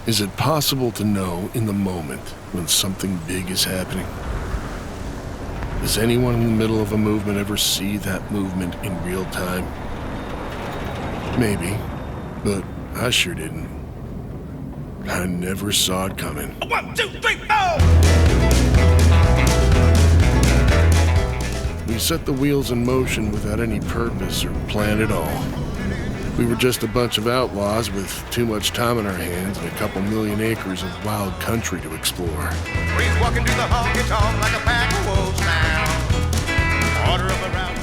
Is it possible to know in the moment when something big is happening? Does anyone in the middle of a movement ever see that movement in real time? Maybe, but I sure didn't. I never saw it coming. 1, 2, 3, 4! We set the wheels in motion without any purpose or plan at all. We were just a bunch of outlaws with too much time on our hands and a couple million acres of wild country to explore. Breeze walking through the honky-tonk like a pack of wolves now. Order of around.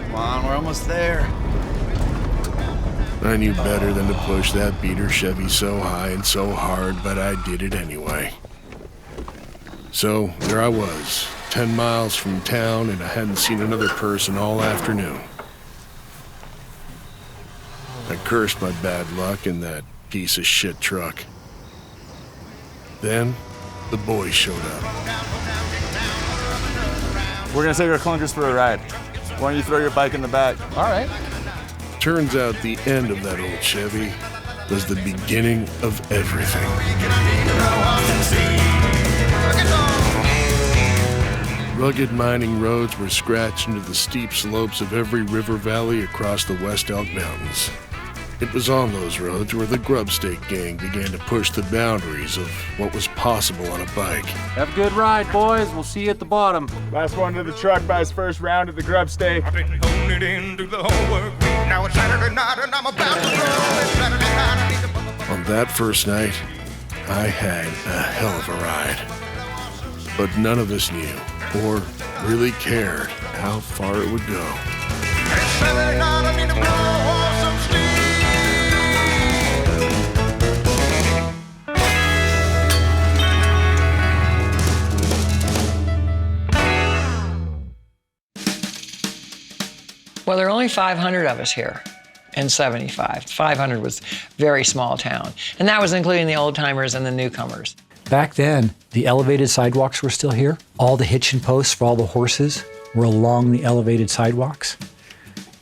Come on, we're almost there. I knew better than to push that beater Chevy so high and so hard, but I did it anyway. So there I was, 10 miles from town, and I hadn't seen another person all afternoon. I cursed my bad luck in that piece of shit truck. Then, the boys showed up. We're gonna take our clunkers for a ride. Why don't you throw your bike in the back? All right. Turns out the end of that old Chevy was the beginning of everything. Rugged mining roads were scratched into the steep slopes of every river valley across the West Elk Mountains. It was on those roads where the Grubstake gang began to push the boundaries of what was possible on a bike. Have a good ride, boys. We'll see you at the bottom. Last one to the truck by his first round at the Grubstake. I've been holding it in through the whole work week. Now it's Saturday night and I'm about to roll. It's Saturday night, I need to put the... On that first night, I had a hell of a ride. But none of us knew, or really cared, how far it would go. It's Saturday night, I need to blow off some steam. Well, there are only 500 of us here in 75. 500 was a very small town. And that was including the old-timers and the newcomers. Back then, the elevated sidewalks were still here. All the hitching posts for all the horses were along the elevated sidewalks.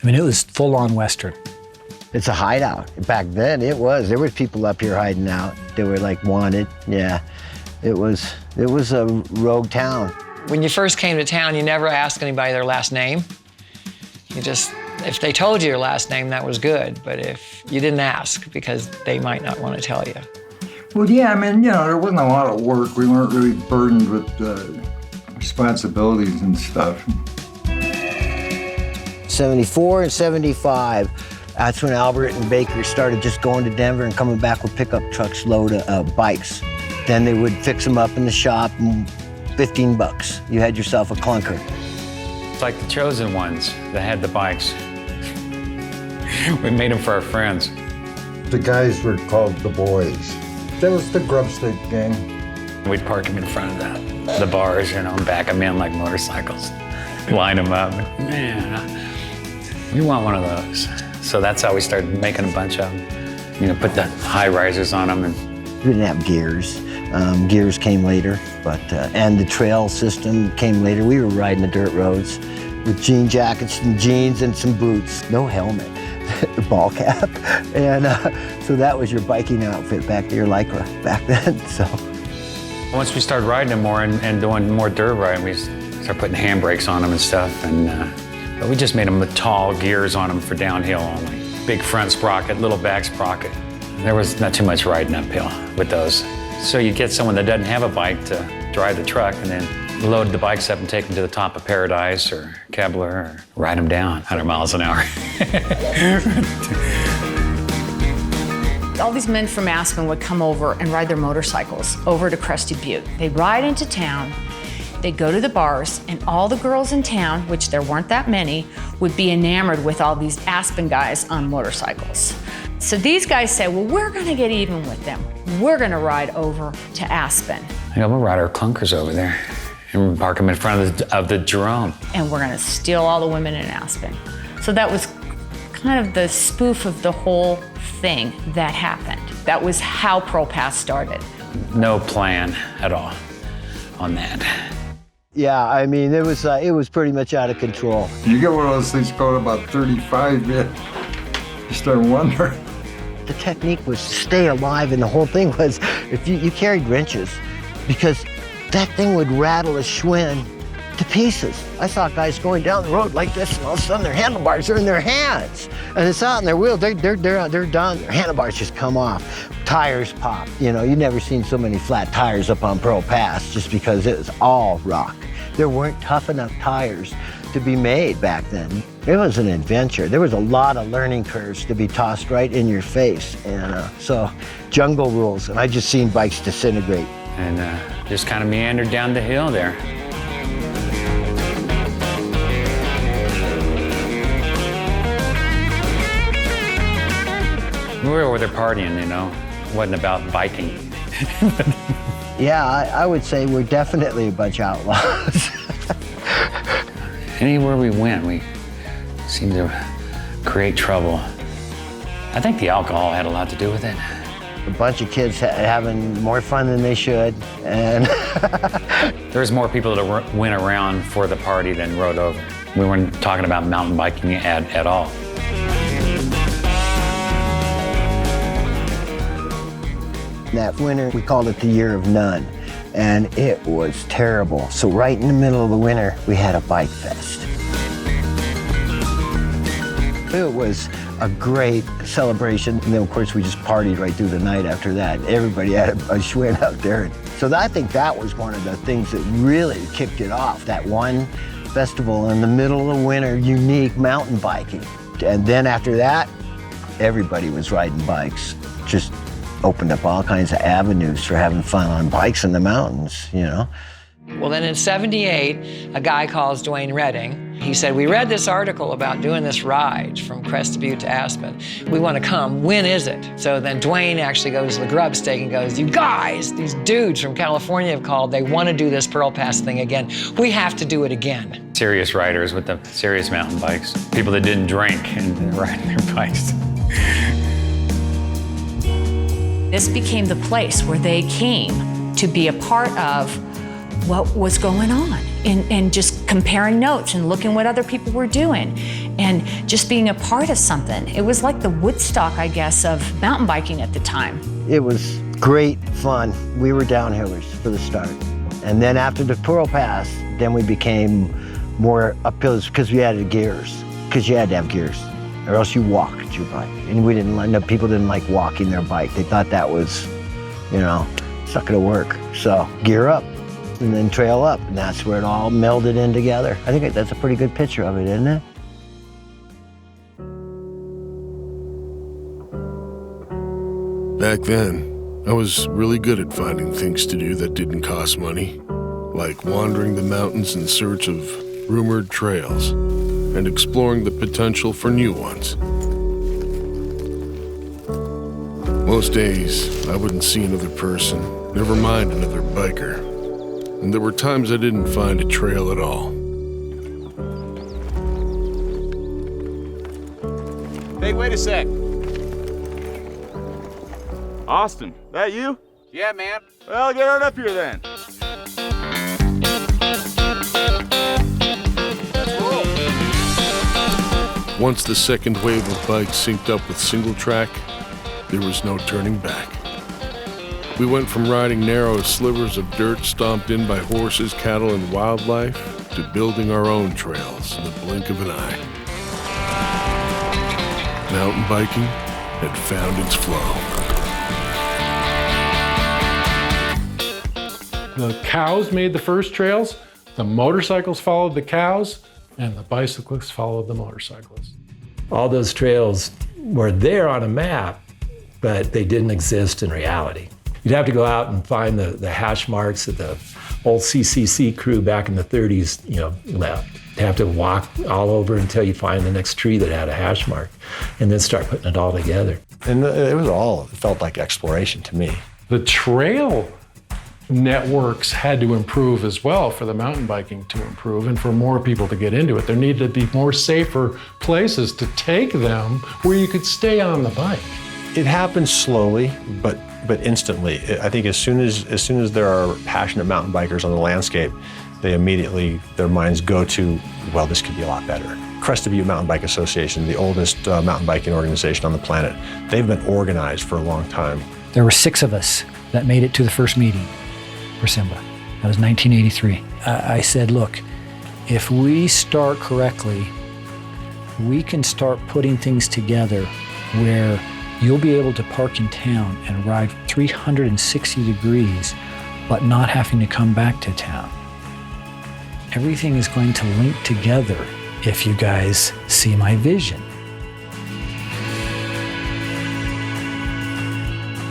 I mean, it was full-on Western. It's a hideout. Back then, it was. There were people up here hiding out. They were like wanted, yeah. It was a rogue town. When you first came to town, you never asked anybody their last name. You just, if they told you your last name, that was good. But if you didn't ask, because they might not want to tell you. Well, yeah, I mean, you know, there wasn't a lot of work. We weren't really burdened with responsibilities and stuff. 74 and 75, that's when Albert and Baker started just going to Denver and coming back with pickup trucks load of bikes. Then they would fix them up in the shop, and $15. You had yourself a clunker. It's like the chosen ones that had the bikes. We made them for our friends. The guys were called the boys. That was the Grubstake gang. We'd park them in front of the bars, you know, and back them in like motorcycles. Line them up. Man, we want one of those. So that's how we started making a bunch of them. You know, put the high risers on them. And we didn't have gears. Gears came later, but and the trail system came later. We were riding the dirt roads with jean jackets and jeans and some boots. No helmet, ball cap. And so that was your biking outfit back there, Lycra, back then, so. Once we started riding them more and doing more dirt riding, we started putting handbrakes on them and stuff. And but we just made them with tall gears on them for downhill only. Big front sprocket, little back sprocket. There was not too much riding uphill with those. So you get someone that doesn't have a bike to drive the truck and then load the bikes up and take them to the top of Paradise or Kebler or ride them down 100 miles an hour. All these men from Aspen would come over and ride their motorcycles over to Crested Butte. They'd ride into town, they'd go to the bars, and all the girls in town, which there weren't that many, would be enamored with all these Aspen guys on motorcycles. So these guys said, well, we're gonna get even with them. We're gonna ride over to Aspen. Yeah, we'll ride our clunkers over there and park them in front of the Jerome. And we're gonna steal all the women in Aspen. So that was kind of the spoof of the whole thing that happened. That was how ProPass started. No plan at all on that. Yeah, I mean, it was pretty much out of control. You get one of those things going about 35, man. You start wondering. The technique was to stay alive, and the whole thing was if you carried wrenches, because that thing would rattle a Schwinn to pieces. I saw guys going down the road like this, and all of a sudden their handlebars are in their hands, and it's out in their wheel. They're done. Their handlebars just come off. Tires pop. You know, you never seen so many flat tires up on Pearl Pass just because it was all rock. There weren't tough enough tires to be made back then. It was an adventure. There was a lot of learning curves to be tossed right in your face, and so jungle rules. And I just seen bikes disintegrate. And just kind of meandered down the hill there. We were over there partying, you know. It wasn't about biking. Yeah, I would say we're definitely a bunch of outlaws. Anywhere we went, we seemed to create trouble. I think the alcohol had a lot to do with it. A bunch of kids having more fun than they should, and there was more people that went around for the party than rode over. We weren't talking about mountain biking at all. That winter, we called it the Year of None, and it was terrible. So right in the middle of the winter, we had a bike fest. It was a great celebration, and then of course we just partied right through the night after that. Everybody had a Schwinn out there. So I think that was one of the things that really kicked it off, that one festival in the middle of the winter, unique mountain biking. And then after that, everybody was riding bikes. Just opened up all kinds of avenues for having fun on bikes in the mountains, you know. Well, then in '78, a guy calls DUANE Redding. He said, we read this article about doing this ride from Crested Butte to Aspen. We want to come. When is it? So then DUANE actually goes to the Grubstake and goes, you guys, these dudes from California have called. They want to do this Pearl Pass thing again. We have to do it again. Serious riders with the serious mountain bikes. People that didn't drink and riding their bikes. This became the place where they came to be a part of what was going on and just comparing notes and looking what other people were doing and just being a part of something. It was like the Woodstock, I guess, of mountain biking at the time. It was great fun. We were downhillers for the start. And then after the Pearl Pass, then we became more uphills because we added gears, because you had to have gears, or else you walked your bike. And people didn't like walking their bike. They thought that was, you know, it's not gonna work. So gear up and then trail up. And that's where it all melded in together. I think that's a pretty good picture of it, isn't it? Back then, I was really good at finding things to do that didn't cost money, like wandering the mountains in search of rumored trails and exploring the potential for new ones. Most days, I wouldn't see another person, never mind another biker. And there were times I didn't find a trail at all. Hey, wait a sec. Austin, that you? Yeah, man. Well, get right up here then. Once the second wave of bikes synced up with single track, there was no turning back. We went from riding narrow slivers of dirt stomped in by horses, cattle, and wildlife to building our own trails in the blink of an eye. Mountain biking had found its flow. The cows made the first trails, the motorcycles followed the cows, and the bicyclists followed the motorcyclists. All those trails were there on a map, but they didn't exist in reality. You'd have to go out and find the hash marks that the old CCC crew back in the 30s, left. You'd have to walk all over until you find the next tree that had a hash mark, and then start putting it all together. And it felt like exploration to me. The trail networks had to improve as well for the mountain biking to improve and for more people to get into it. There needed to be more safer places to take them where you could stay on the bike. It happened slowly, but instantly. I think as soon as there are passionate mountain bikers on the landscape, they immediately, their minds go to, well, this could be a lot better. Crested Butte Mountain Bike Association, the oldest mountain biking organization on the planet. They've been organized for a long time. There were 6 of us that made it to the first meeting for Simba. That was 1983. I said, look, if we start correctly, we can start putting things together where you'll be able to park in town and ride 360 degrees, but not having to come back to town. Everything is going to link together if you guys see my vision.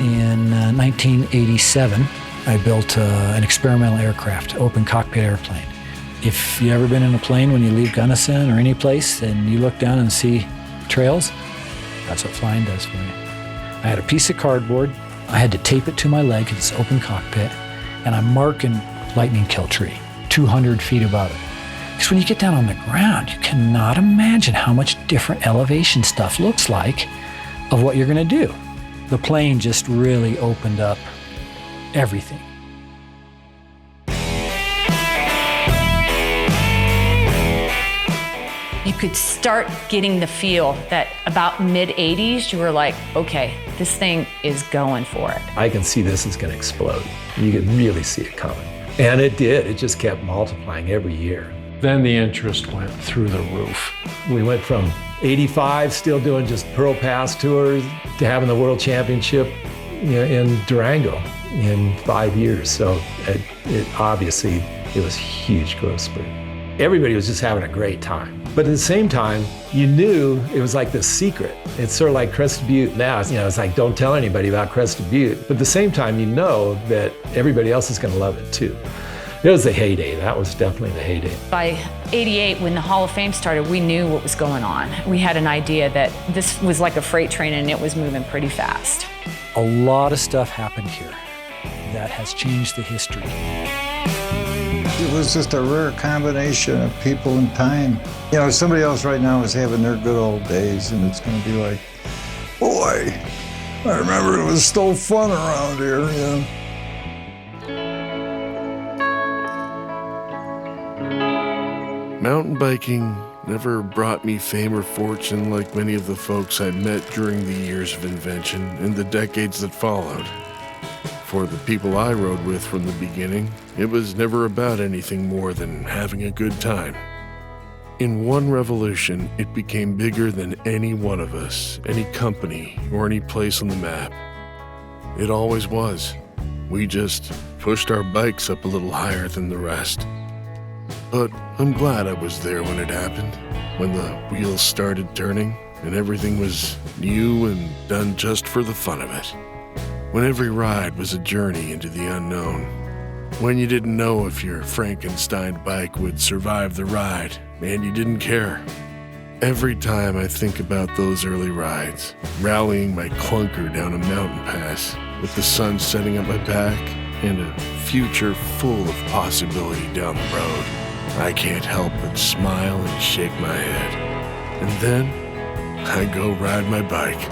In 1987, I built an experimental aircraft, open cockpit airplane. If you've ever been in a plane when you leave Gunnison or any place and you look down and see trails, that's what flying does for you. I had a piece of cardboard. I had to tape it to my leg because it's open cockpit, and I'm marking lightning kill tree, 200 feet above it. Because when you get down on the ground, you cannot imagine how much different elevation stuff looks like of what you're going to do. The plane just really opened up everything. You could start getting the feel that about mid-'80s, you were like, okay, this thing is going for it. I can see this is going to explode. You could really see it coming. And it did. It just kept multiplying every year. Then the interest went through the roof. We went from 85, still doing just Pearl Pass tours, to having the World Championship in Durango in 5 years. So it obviously, it was a huge growth spurt. Everybody was just having a great time. But at the same time, you knew it was like this secret. It's sort of like Crested Butte now. It's like, don't tell anybody about Crested Butte. But at the same time, you know that everybody else is going to love it too. It was the heyday. That was definitely the heyday. By '88, when the Hall of Fame started, we knew what was going on. We had an idea that this was like a freight train and it was moving pretty fast. A lot of stuff happened here that has changed the history. It was just a rare combination of people and time. You know, somebody else right now is having their good old days, and it's going to be like, boy, I remember it was still fun around here, you know. Mountain biking never brought me fame or fortune like many of the folks I met during the years of invention and the decades that followed. For the people I rode with from the beginning, it was never about anything more than having a good time. In one revolution, it became bigger than any one of us, any company, or any place on the map. It always was. We just pushed our bikes up a little higher than the rest. But I'm glad I was there when it happened, when the wheels started turning and everything was new and done just for the fun of it. When every ride was a journey into the unknown. When you didn't know if your Frankenstein bike would survive the ride, and you didn't care. Every time I think about those early rides, rallying my Klunker down a mountain pass, with the sun setting up my back, and a future full of possibility down the road, I can't help but smile and shake my head. And then, I go ride my bike.